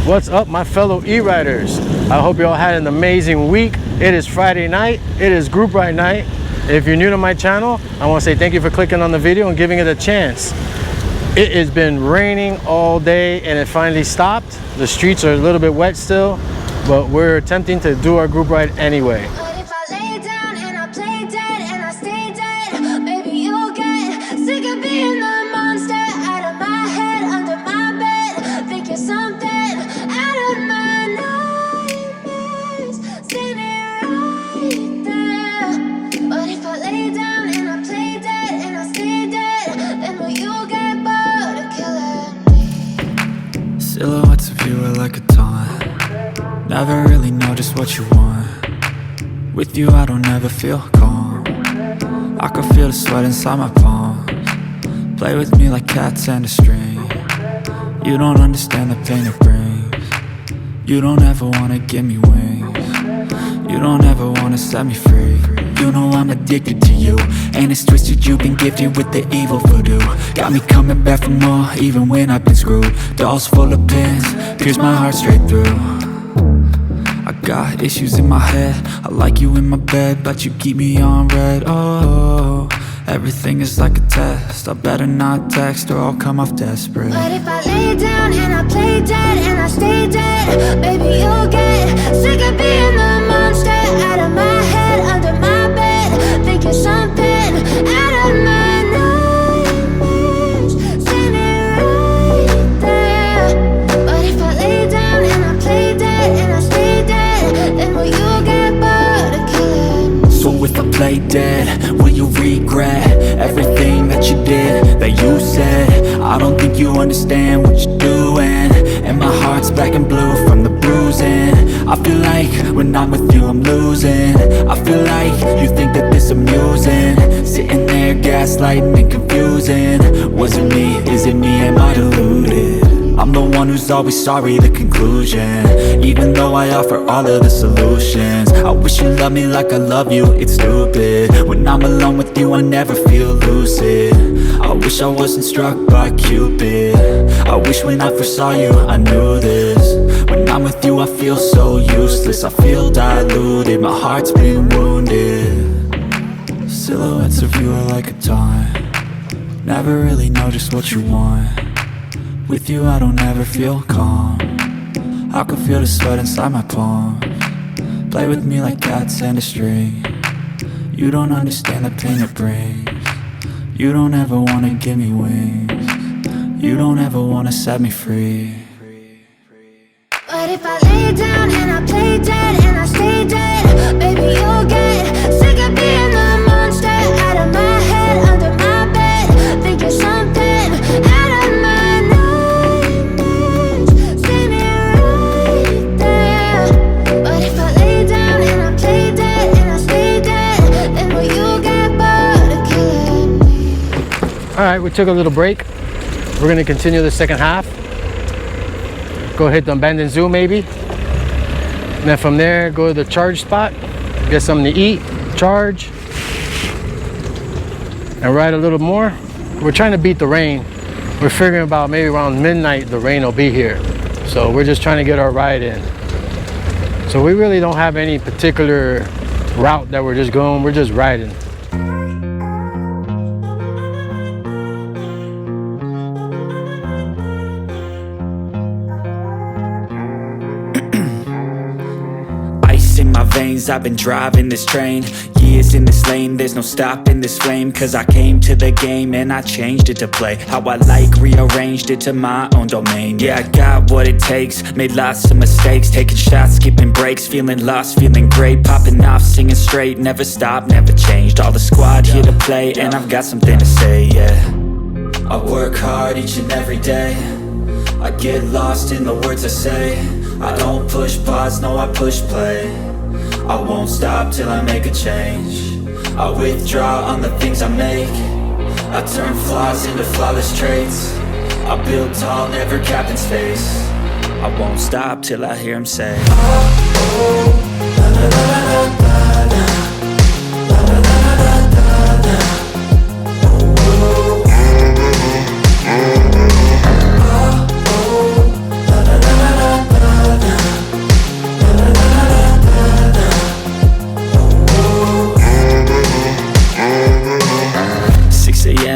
What's up, my fellow e-riders? I hope you all had an amazing week. It is Friday night. It is group ride night. If you're new to my channel, I want to say thank you for clicking on the video and giving it a chance. It has been raining all day and it finally stopped. The streets are a little bit wet still, but we're attempting to do our group ride anyway. Silhouettes of you are like a taunt. Never really know just what you want. With you I don't ever feel calm. I can feel the sweat inside my palms. Play with me like cats and a string. You don't understand the pain it brings. You don't ever wanna give me wings. You don't ever wanna set me free. You know I'm addicted to you, and it's twisted, you've been gifted with the evil voodoo. Got me coming back for more, even when I've been screwed. Dolls full of pins, pierce my heart straight through. I got issues in my head, I like you in my bed, but you keep me on red. Oh, everything is like a test, I better not text or I'll come off desperate. But if I lay down and I play dead and I stay dead, baby you'll get sick of being the monster out of my head, under my bed, thinking something out of my nightmares, standing right there. But if I lay down and I play dead and I stay dead, then will you get bored of killing me? So if I play dead, will you regret everything that you did, that you said? I don't think you understand what you're doing, and my heart's black and blue from the bruising. I feel like when I'm with you I'm losing. I feel like you think that this amusing, sitting there gaslighting and confusing. Was it me? Is it me? Am I deluded? I'm the one who's always sorry, the conclusion, even though I offer all of the solutions. I wish you loved me like I love you, it's stupid. When I'm alone with you I never feel lucid. I wish I wasn't struck by Cupid. I wish when I first saw you I knew this. When I'm with you I feel so useless, I feel diluted, my heart's been wounded. Silhouettes of you are like a taunt. Never really know just what you want. With you I don't ever feel calm. I can feel the sweat inside my palms. Play with me like cats and a string. You don't understand the pain it brings. You don't ever wanna give me wings. You don't ever wanna set me free. But if I lay down and I play dead and I stay dead, baby you'll get sick of being the monster out of my head, under my bed, thinking something out of my Alright, we took a little break. We're going to continue the second half. Go hit the abandoned zoo maybe. And then from there, go to the charge spot. Get something to eat, charge. And ride a little more. We're trying to beat the rain. We're figuring about maybe around midnight the rain will be here. So we're just trying to get our ride in. So we really don't have any particular route that we're just going. We're just riding. In my veins, I've been driving this train. Years in this lane, there's no stopping this flame. Cause I came to the game and I changed it to play how I like, rearranged it to my own domain. Yeah, I got what it takes, made lots of mistakes, taking shots, skipping breaks, feeling lost, feeling great, popping off, singing straight, never stopped, never changed. All the squad here to play, and I've got something to say, yeah. I work hard each and every day, I get lost in the words I say. I don't push pause, no I push play. I won't stop till I make a change. I withdraw on the things I make. I turn flaws into flawless traits. I build tall, never capped in space. I won't stop till I hear him say, oh, oh, la, la, la, la, la, la, la, la, la, la, la, la. Oh, oh, la, la, la, la, la, la.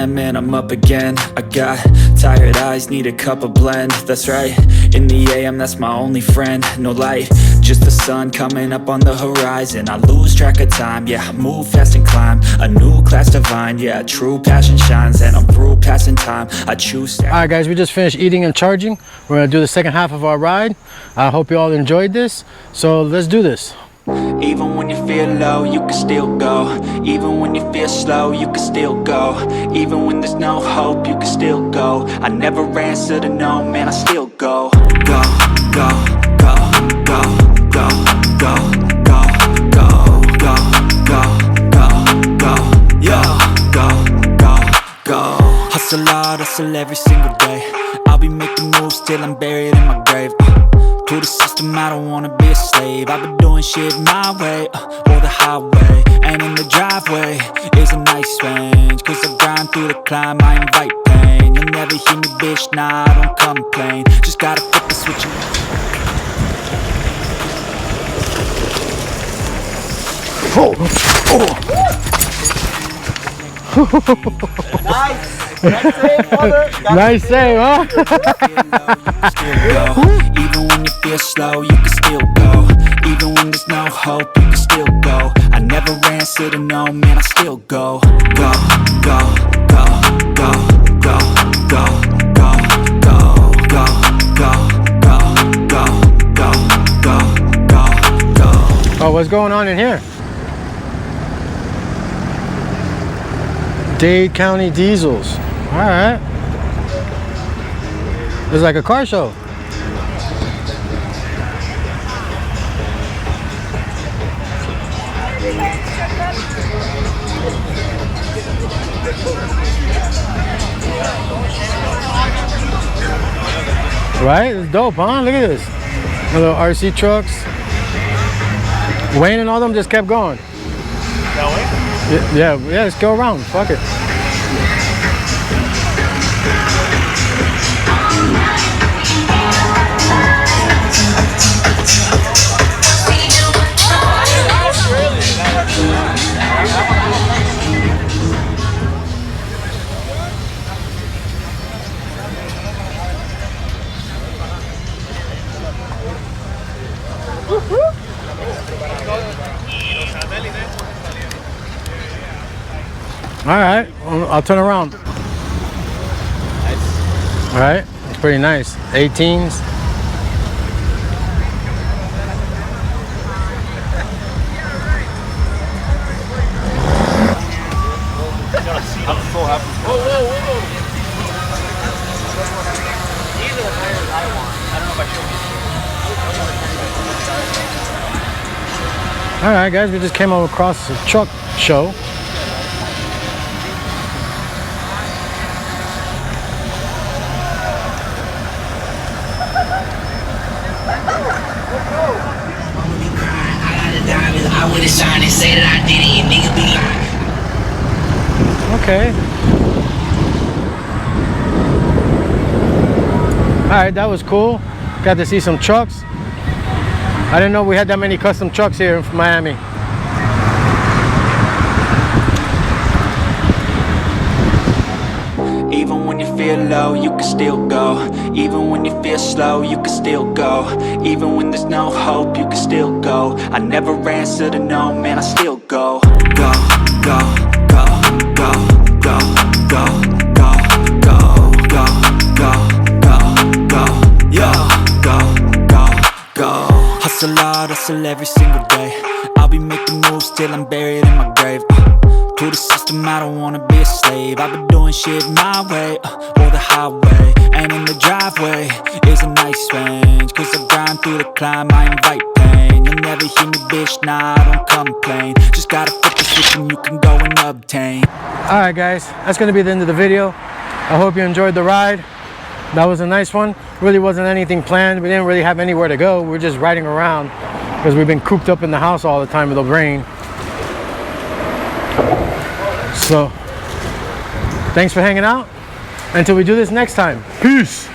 a.m. and I'm up again. I got tired eyes, need a cup of blend. That's right, in the a.m. that's my only friend. No light, just the sun coming up on the horizon. I lose track of time, yeah, I move fast and climb a new class divine, yeah, true passion shines. And I'm through passing time, I choose. Alright guys, we just finished eating and charging. We're gonna do the second half of our ride. I hope you all enjoyed this, so let's do this. Even when you feel low, you can still go. Even when you feel slow, you can still go. Even when there's no hope, you can still go. I never answer to no, man, I still go. Go, go, go, go, go, go, go, go, go, go, go, go, yo, go, go, go. Hustle hard, hustle every single day. I'll be making moves till I'm buried in my grave. To the system, I don't wanna be a slave. I've been doing shit my way, or the highway. And in the driveway is a nice range, cause I grind through the climb, I invite pain. You'll never hear me, bitch, nah, I don't complain. Just gotta flip the switch and... Nice! Nice save, mother! Nice save, huh? Even when you feel slow, you can still go. Even when there's no hope, you can still go. I never answer to no, man, I still go. Go, go, go, go, go, go, go, go, go, go, go, go, go, go, go. Oh, what's going on in here? Dade County Diesels. Alright. It's like a car show. Right? It's dope, huh? Look at this. A little RC trucks. Wayne and all them just kept going. Yeah, let's go around. Fuck it. All right, I'll turn around. Nice. All right, it's pretty nice. 18s. I'm so happy. Whoa, whoa, whoa. These are the tires I want. I don't know if I showed you. All right, guys, we just came across a truck show. I would've signed and say that I did it, and niggas be lying. Okay. Alright, that was cool. Got to see some trucks. I didn't know we had that many custom trucks here in Miami. Even when you feel low, you can still go. Even when you feel slow, you can still go. Even when there's no hope, you can still go. I never answer to no, man, I still go. Go, go, go, go, go, go, go, go, go, go, go, go, yo, go, go, go. Hustle hard, hustle every single day. I'll be making moves till I'm buried in my grave. To the system, I don't wanna be a slave. I've been doing shit my way, or the highway. And in the driveway is a nice range, cause I grind through the climb, I invite pain. You'll never hear me, bitch, nah, I don't complain. Just gotta flip the switch and you can go and obtain. Alright guys, that's gonna be the end of the video. I hope you enjoyed the ride. That was a nice one. Really wasn't anything planned. We didn't really have anywhere to go. We're just riding around because we've been cooped up in the house all the time with the rain. So, thanks for hanging out. Until we do this next time. Peace.